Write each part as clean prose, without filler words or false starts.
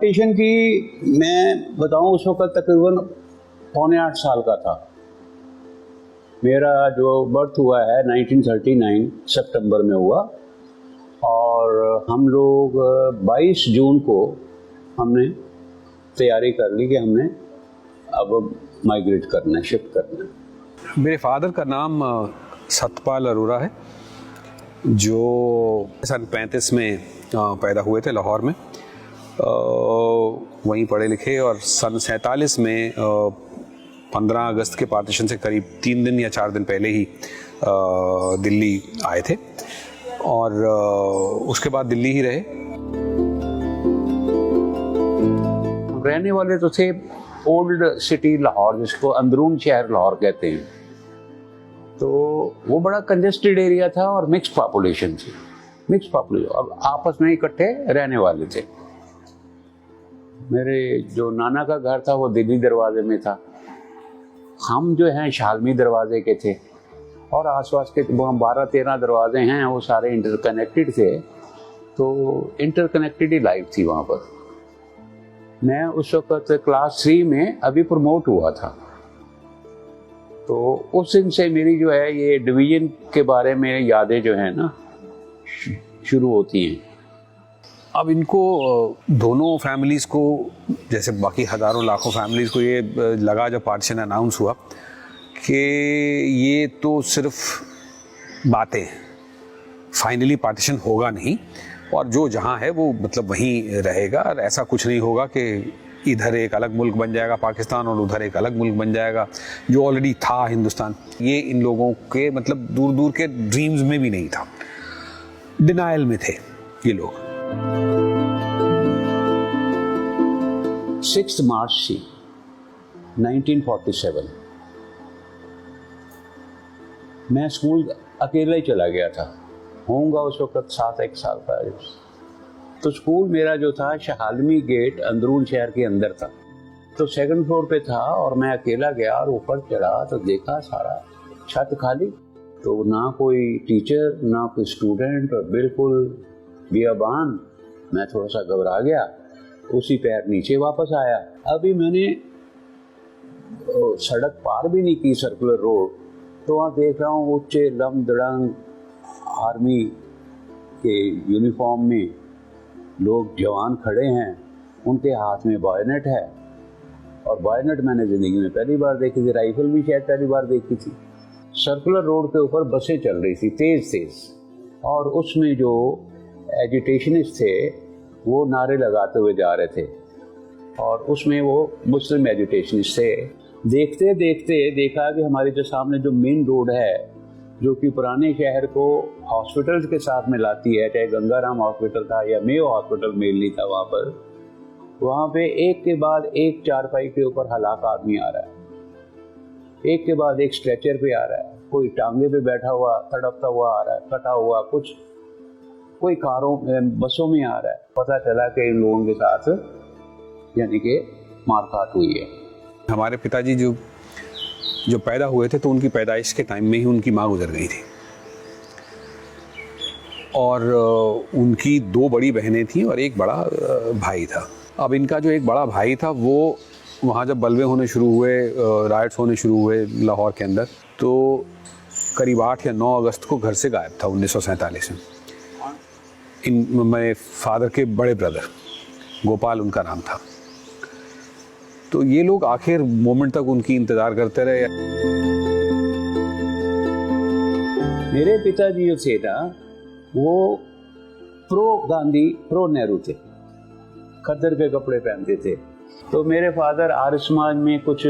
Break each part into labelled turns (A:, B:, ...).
A: Partition की मैं बताऊं, उस वक्त तकरीबन 7.25 साल का था। मेरा जो बर्थ हुआ है 1939 सितंबर में हुआ, और हम लोग 22 जून को हमने तैयारी कर ली कि हमने अब माइग्रेट करना है, शिफ्ट करना है।
B: मेरे फादर का नाम सतपाल अरोड़ा है, जो सन 35 में पैदा हुए थे लाहौर में। वहीं पढ़े लिखे, और सन 47 में 15 अगस्त के पार्टीशन से करीब 3 दिन या 4 दिन पहले ही दिल्ली आए थे, और उसके बाद दिल्ली ही रहे।
A: रहने वाले तो थे ओल्ड सिटी लाहौर, जिसको अंदरून शहर लाहौर कहते हैं। तो वो बड़ा कंजेस्टेड एरिया था और मिक्स पॉपुलेशन थी, मिक्स पॉपुलेशन, अब आपस में इकट्ठे रहने वाले थे। मेरे जो नाना का घर था वो दिल्ली दरवाजे में था, हम जो हैं शालमी दरवाजे के थे, और आसपास के वहाँ 12-13 दरवाजे हैं, वो सारे इंटरकनेक्टेड थे। तो इंटरकनेक्टेड ही लाइफ थी वहाँ पर। मैं उस वक्त क्लास 3 में अभी प्रमोट हुआ था, तो उस दिन से मेरी जो है ये डिवीजन के बारे में यादें जो है ना शुरू होती हैं।
B: अब इनको दोनों फैमिलीज़ को, जैसे बाकी हज़ारों लाखों फैमिलीज़ को ये लगा जब पार्टीशन अनाउंस हुआ कि ये तो सिर्फ बातें, फाइनली पार्टीशन होगा नहीं, और जो जहाँ है वो मतलब वहीं रहेगा, और ऐसा कुछ नहीं होगा कि इधर एक अलग मुल्क बन जाएगा पाकिस्तान और उधर एक अलग मुल्क बन जाएगा जो ऑलरेडी था हिंदुस्तान। ये इन लोगों के मतलब दूर दूर के ड्रीम्स में भी नहीं था, डिनायल में थे ये लोग।
A: 6 मार्च थी 1947। मैं स्कूल अकेला ही चला गया था, होऊंगा उस वक्त 7-1 साल का। तो स्कूल मेरा जो था शहालमी गेट अंदरून शहर के अंदर था, तो 2nd फ्लोर पे था, और मैं अकेला गया और ऊपर चढ़ा तो देखा सारा छत खाली, तो ना कोई टीचर ना कोई स्टूडेंट, और बिल्कुल बियाबान। मैं थोड़ा सा घबरा गया, उसी पैर नीचे वापस आया। अभी मैंने सड़क पार भी नहीं की, सर्कुलर रोड, तो वहाँ देख रहा हूँ ऊंचे लम दड़ंग आर्मी के यूनिफॉर्म में लोग जवान खड़े हैं, उनके हाथ में बायोनेट है, और बायोनेट मैंने ज़िंदगी में पहली बार देखी थी, राइफल भी शायद पहली बार देखी थी। सर्कुलर रोड के ऊपर बसें चल रही थी तेज़ तेज़, और उसमें जो एजिटेशनिस्ट थे वो नारे लगाते हुए जा रहे थे, और उसमें वो मुस्लिम एजिटेशनिस्ट थे। देखते देखते देखा कि हमारे जो सामने जो मेन रोड है, जो कि पुराने शहर को हॉस्पिटल्स के साथ मिलाती है, चाहे गंगाराम हॉस्पिटल था या मेयो हॉस्पिटल मेनली था वहाँ पर, वहाँ पे एक के बाद एक चारपाई के ऊपर हलाक आदमी आ रहा है, एक के बाद एक स्ट्रेचर पे आ रहा है, कोई टांगे पे बैठा हुआ तड़पता हुआ आ रहा है, कटा हुआ, कुछ कोई कारों बसों में आ रहा है। पता चला कि इन लोगों के साथ यानी कि मारकाट हुई है।
B: हमारे पिताजी जो पैदा हुए थे, तो उनकी पैदाइश के टाइम में ही उनकी माँ गुजर गई थी, और उनकी 2 बड़ी बहनें थीं और एक बड़ा भाई था। अब इनका जो एक बड़ा भाई था, वो वहाँ जब बलवे होने शुरू हुए, राइट्स होने शुरू हुए लाहौर के अंदर, तो करीब 8 या 9 अगस्त को घर से गायब था 1947 में। मेरे फादर के बड़े ब्रदर गोपाल उनका नाम था। तो ये लोग आखिर मोमेंट तक उनकी इंतजार करते रहे।
A: मेरे पिताजी जो थे ना, वो प्रो गांधी प्रो नेहरू थे, खद्दर के कपड़े पहनते थे। तो मेरे फादर आर्य समाज में कुछ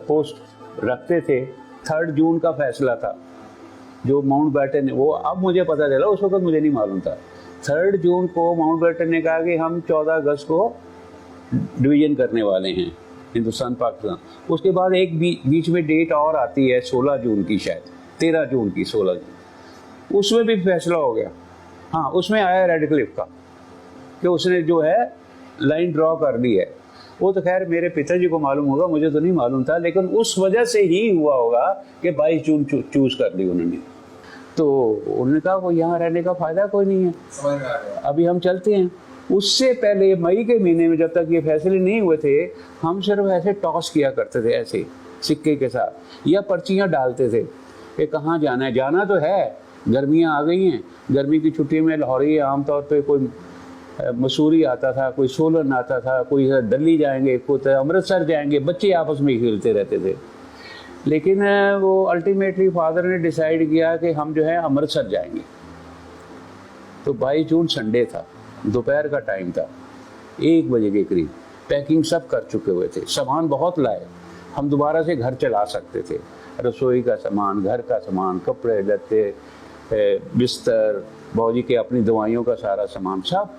A: पोस्ट रखते थे। 3 जून का फैसला था जो माउंटबेटन ने, वो अब मुझे पता चला, उस वक्त मुझे नहीं मालूम था। 3 जून को माउंटबेटन ने कहा कि हम 14 अगस्त को डिवीजन करने वाले हैं हिंदुस्तान पाकिस्तान। उसके बाद एक बीच में डेट और आती है 16 जून की, शायद 13 जून की, 16 जून, उसमें भी फैसला हो गया। हाँ, उसमें आया रेडक्लिफ का कि उसने जो है लाइन ड्रॉ कर दी है। वो तो खैर मेरे पिताजी को मालूम होगा, मुझे तो नहीं मालूम था, लेकिन उस वजह से ही हुआ होगा कि 22 जून चूज कर ली उन्होंने। तो उन्होंने कहा वो यहाँ रहने का फायदा कोई नहीं है, अभी हम चलते हैं। उससे पहले मई के महीने में जब तक ये फैसले नहीं हुए थे, हम सिर्फ ऐसे टॉस किया करते थे, ऐसे सिक्के के साथ, या पर्चियां डालते थे कि कहाँ जाना है। जाना तो है, गर्मियाँ आ गई हैं, गर्मी की छुट्टी में लाहौरी आमतौर पे कोई मसूरी आता था, कोई सोलन आता था, कोई दिल्ली जाएंगे, कोई अमृतसर जाएंगे, बच्चे आपस में खेलते रहते थे। लेकिन वो अल्टीमेटली फादर ने डिसाइड किया कि हम जो है अमृतसर जाएंगे। तो 22 जून संडे था, दोपहर का टाइम था, 1 बजे के करीब। पैकिंग सब कर चुके हुए थे, सामान बहुत लाए, हम दोबारा से घर चला सकते थे। रसोई का सामान, घर का सामान, कपड़े लत्ते, बिस्तर, बाबूजी के अपनी दवाइयों का सारा सामान सब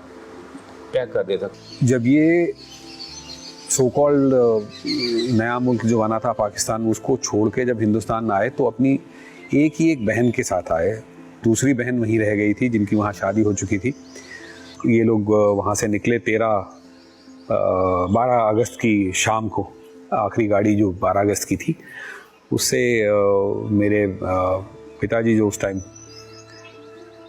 A: पैक कर देता।
B: जब ये सो कॉल्ड नया मुल्क जो बना था पाकिस्तान, उसको छोड़ के जब हिंदुस्तान आए तो अपनी एक बहन के साथ आए। दूसरी बहन वहीं रह गई थी जिनकी वहाँ शादी हो चुकी थी। ये लोग वहाँ से निकले 12 अगस्त की शाम को। आखिरी गाड़ी जो 12 अगस्त की थी उससे मेरे पिताजी जो उस टाइम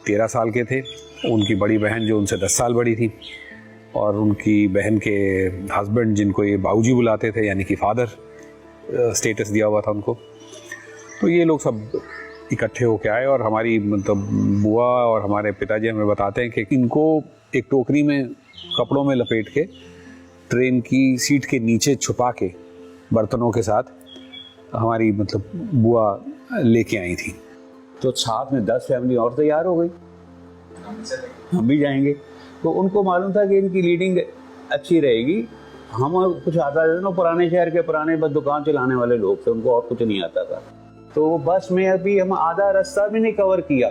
B: 13 साल के थे, उनकी बड़ी बहन जो उनसे 10 साल बड़ी थी, और उनकी बहन के हस्बैंड जिनको ये बाबूजी बुलाते थे, यानी कि फादर स्टेटस दिया हुआ था उनको, तो ये लोग सब इकट्ठे होके आए। और हमारी मतलब बुआ और हमारे पिताजी हमें बताते हैं कि इनको एक टोकरी में कपड़ों में लपेट के ट्रेन की सीट के नीचे छुपा के बर्तनों के साथ हमारी मतलब बुआ लेके आई थी।
A: तो साथ में 10 फैमिली और तैयार हो गई, हम भी जाएंगे। तो उनको मालूम था कि इनकी लीडिंग अच्छी रहेगी। हम कुछ आता था ना, पुराने शहर के पुराने बस दुकान चलाने वाले लोग थे, उनको और कुछ नहीं आता था। तो बस में अभी हम आधा रास्ता भी नहीं कवर किया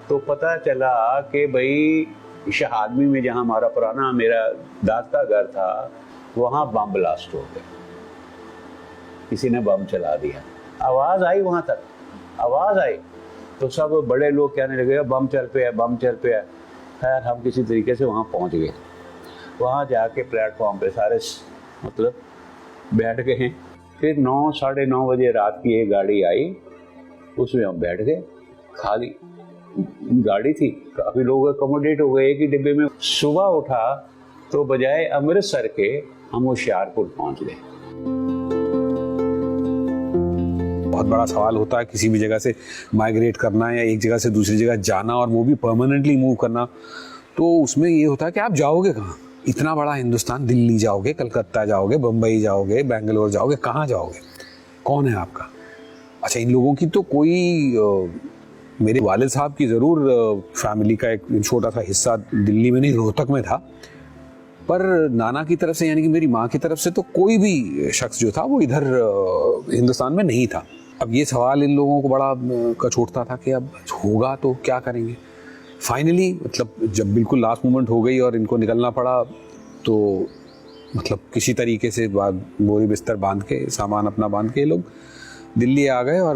A: तो पता चला कि भाई शहादमी में, जहाँ हमारा पुराना मेरा दाद का घर था, वहाँ बम ब्लास्ट हो गया, किसी ने बम चला दिया। आवाज़ आई, वहाँ तक आवाज़ आई तो सब बड़े लोग कहने लगे बम चल पे है, बम चल पे है। खैर हम किसी तरीके से वहाँ पहुँच गए। वहाँ जाके प्लेटफॉर्म पे सारे मतलब बैठ गए हैं। फिर 9 साढ़े 9 बजे रात की एक गाड़ी आई, उसमें हम बैठ गए। खाली गाड़ी थी, काफ़ी लोग अकोमोडेट हो गए एक ही डिब्बे में। सुबह उठा तो बजाय अमृतसर के हम होशियारपुर पहुँच गए।
B: बहुत बड़ा सवाल होता है किसी भी जगह से माइग्रेट करना या एक जगह से दूसरी जगह जाना, और वो भी परमानेंटली मूव करना। तो उसमें ये होता है कि आप जाओगे कहाँ? इतना बड़ा हिंदुस्तान, दिल्ली जाओगे, कलकत्ता जाओगे, बम्बई जाओगे, बेंगलोर जाओगे, कहाँ जाओगे? कौन है आपका? अच्छा, इन लोगों की तो कोई मेरे वालिद साहब की ज़रूर फैमिली का एक छोटा सा हिस्सा दिल्ली में नहीं, रोहतक में था, पर नाना की तरफ से यानी कि मेरी माँ की तरफ से तो कोई भी शख्स जो था वो इधर हिंदुस्तान में नहीं था। अब ये सवाल इन लोगों को बड़ा कचोटता था कि अब होगा तो क्या करेंगे। फाइनली मतलब जब बिल्कुल लास्ट मोमेंट हो गई और इनको निकलना पड़ा, तो मतलब किसी तरीके से बोरी बिस्तर बांध के, सामान अपना बांध के लोग दिल्ली आ गए। और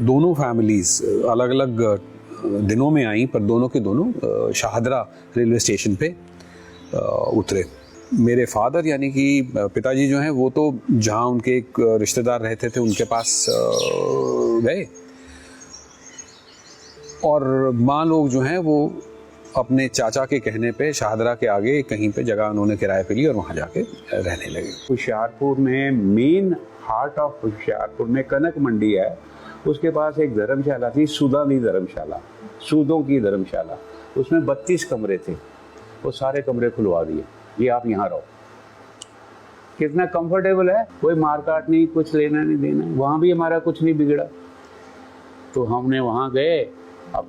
B: दोनों फैमिलीज अलग अलग दिनों में आई, पर दोनों के दोनों शाहदरा रेलवे स्टेशन पे उतरे। मेरे फादर यानी कि पिताजी जो हैं वो तो जहाँ उनके एक रिश्तेदार रहते थे उनके पास गए, और माँ लोग जो हैं वो अपने चाचा के कहने पे शाहदरा के आगे कहीं पे जगह उन्होंने किराए पे ली और वहाँ जाके रहने लगे।
A: होशियारपुर में मेन हार्ट ऑफ होशियारपुर में कनक मंडी है, उसके पास एक धर्मशाला थी, सूदानी धर्मशाला, सूदों की धर्मशाला। उसमें 32 कमरे थे, वो सारे कमरे खुलवा दिए, ये आप यहाँ रहो। कितना कंफर्टेबल है, कोई मारकाट नहीं, कुछ लेना नहीं देना, वहाँ भी हमारा कुछ नहीं बिगड़ा। तो हमने वहाँ गए। अब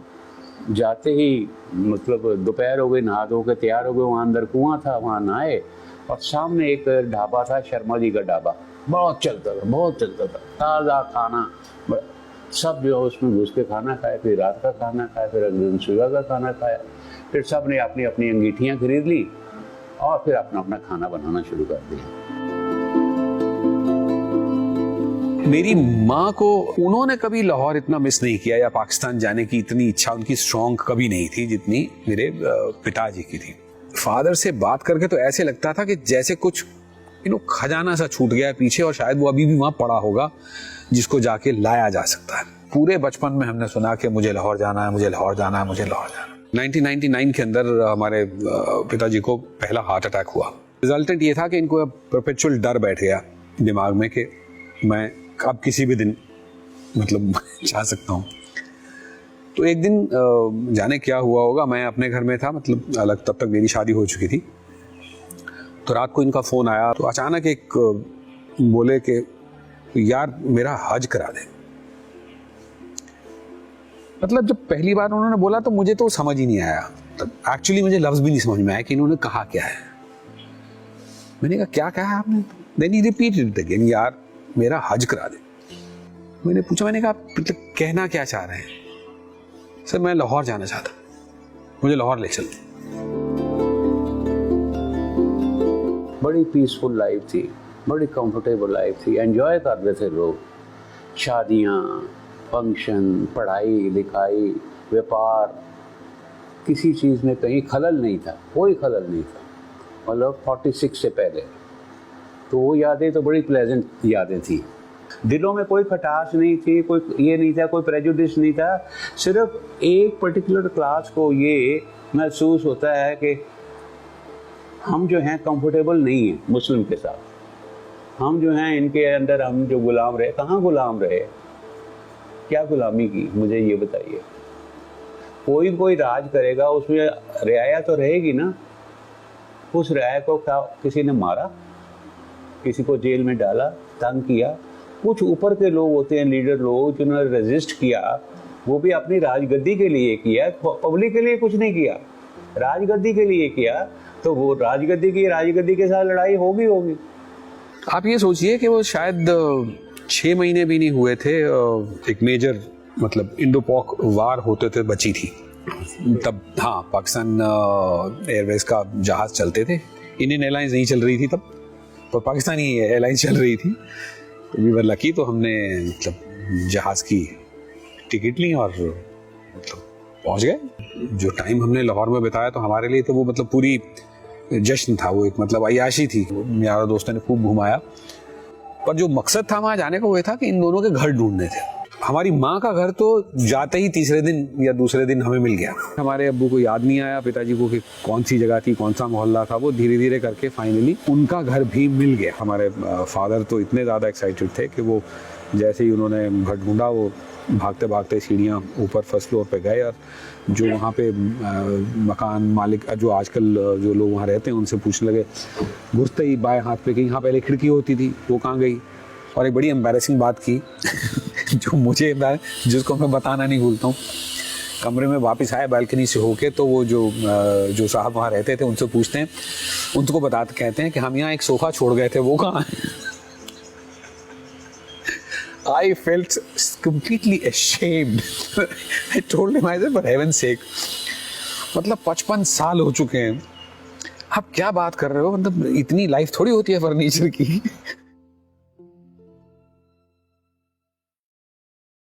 A: जाते ही मतलब दोपहर हो गई, नहा धो के तैयार हो गए। वहाँ अंदर कुआं था, वहाँ नहाए, और सामने एक ढाबा था, शर्मा जी का ढाबा, बहुत चलता था, बहुत चलता था। ताज़ा खाना सब जो है उसमें घुस के खाना खाए, फिर रात का खाना खाया, फिर अगले दिन सुबह का खाना खाया। फिर सब ने अपनी अपनी अंगीठियाँ खरीद ली और फिर अपना अपना खाना बनाना शुरू कर दिया।
B: मेरी माँ को उन्होंने कभी लाहौर इतना मिस नहीं किया, या पाकिस्तान जाने की इतनी इच्छा उनकी स्ट्रॉन्ग कभी नहीं थी जितनी मेरे पिताजी की थी। फादर से बात करके तो ऐसे लगता था कि जैसे कुछ खजाना सा छूट गया है पीछे, और शायद वो अभी भी वहाँ पड़ा होगा जिसको जाके लाया जा सकता है। पूरे बचपन में हमने सुना कि मुझे लाहौर जाना है, मुझे लाहौर जाना है, मुझे लाहौर जाना है। 1999 के अंदर हमारे पिताजी को पहला हार्ट अटैक हुआ। रिजल्टेंट ये था कि इनको अब परपेचुअल डर बैठ गया दिमाग में कि मैं अब किसी भी दिन मतलब जा सकता हूँ। तो एक दिन जाने क्या हुआ होगा, मैं अपने घर में था, मतलब अलग, तब तक मेरी शादी हो चुकी थी। तो रात को इनका फ़ोन आया, तो अचानक एक बोले कि यार मेरा हज करा दे। मतलब जब पहली बार उन्होंने बोला तो मुझे तो समझ ही नहीं आया, तब एक्चुअली मुझे लफ्ज़ भी नहीं समझ में आया कि इन्होंने कहा क्या है। मैंने कहा क्या कहा आपने? देन ही रिपीटेड अगेन, यार मेरा हज करा दे। मैंने पूछा, मैंने कहा मतलब कहना क्या चाह रहे हैं? सर मैं लाहौर जाना चाहता, मुझे लाहौर ले चल।
A: बड़ी पीसफुल लाइफ थी, बड़ी कंफर्टेबल लाइफ थी, एंजॉय कर रहे थे लोग। शादियाँ, फंक्शन, पढ़ाई लिखाई, व्यापार, किसी चीज़ में कहीं खलल नहीं था, कोई खलल नहीं था, मतलब 46 से पहले। तो वो यादें तो बड़ी प्लेजेंट यादें थी। दिलों में कोई खटास नहीं थी, कोई ये नहीं था, कोई प्रेजुडिस नहीं था। सिर्फ एक पर्टिकुलर क्लास को ये महसूस होता है कि हम जो हैं कंफर्टेबल नहीं हैं मुस्लिम के साथ। हम जो हैं इनके अंदर, हम जो गुलाम रहे, कहाँ गुलाम रहे, क्या गुलामी की, मुझे ये बताइए। कोई राज करेगा, उसमें रियाया तो रहेगी ना। उस रियाया को क्या किसी ने मारा, किसी को जेल में डाला, तंग किया? कुछ ऊपर के लोग होते हैं, लीडर लोग, जिन्होंने रेजिस्ट किया, वो भी अपनी राजगद्दी के लिए किया, पब्लिक के लिए कुछ नहीं किया, राजगद्दी के लिए किया। तो वो राजगद्दी के साथ लड़ाई होगी।
B: आप ये सोचिए कि वो शायद 6 महीने भी नहीं हुए थे, एक मेजर मतलब इंडो पॉक वार होते थे, बची थी तब। हाँ, पाकिस्तान एयरवेज का जहाज चलते थे, इंडियन एयरलाइंस नहीं चल रही थी तब, पर पाकिस्तानी एयरलाइंस चल रही थी। वी वर लकी, तो हमने मतलब जहाज की टिकट ली और मतलब पहुंच गए। जो टाइम हमने लाहौर में बिताया तो हमारे लिए तो वो मतलब पूरी जश्न था, वो एक मतलब अय्याशी थी। मेरे दोस्तों ने खूब घुमाया, पर जो मकसद था वहाँ जाने का वो था कि इन दोनों के घर ढूंढने थे। हमारी माँ का घर तो जाते ही तीसरे दिन या दूसरे दिन हमें मिल गया। हमारे अब्बू को याद नहीं आया, पिताजी को कि कौन सी जगह थी, कौन सा मोहल्ला था। वो धीरे धीरे करके फाइनली उनका घर भी मिल गया। हमारे फादर तो इतने ज़्यादा एक्साइटेड थे कि वो जैसे ही उन्होंने घर ढूंढा, वो भागते भागते सीढ़ियाँ ऊपर फर्स्ट फ्लोर पे गए और जो वहाँ पे मकान मालिक, जो आजकल जो लोग वहाँ रहते हैं, उनसे पूछने लगे। घुसते ही बाएं हाथ पे, कि यहाँ पहले खिड़की होती थी, वो कहाँ गई। और एक बड़ी एम्बैरेसिंग बात की जिसको मैं बताना नहीं भूलता हूँ। कमरे में वापस आए बालकनी से होके, तो वो जो साहब वहाँ रहते थे उनसे पूछते हैं, उनको बताते कहते हैं कि हम यहाँ एक सोफा छोड़ गए थे, वो कहाँ है। I felt completely ashamed. I told him, I said, for heaven's sake, मतलब 55 साल हो चुके हैं, आप क्या बात कर रहे हो, मतलब इतनी लाइफ थोड़ी होती है फर्नीचर की।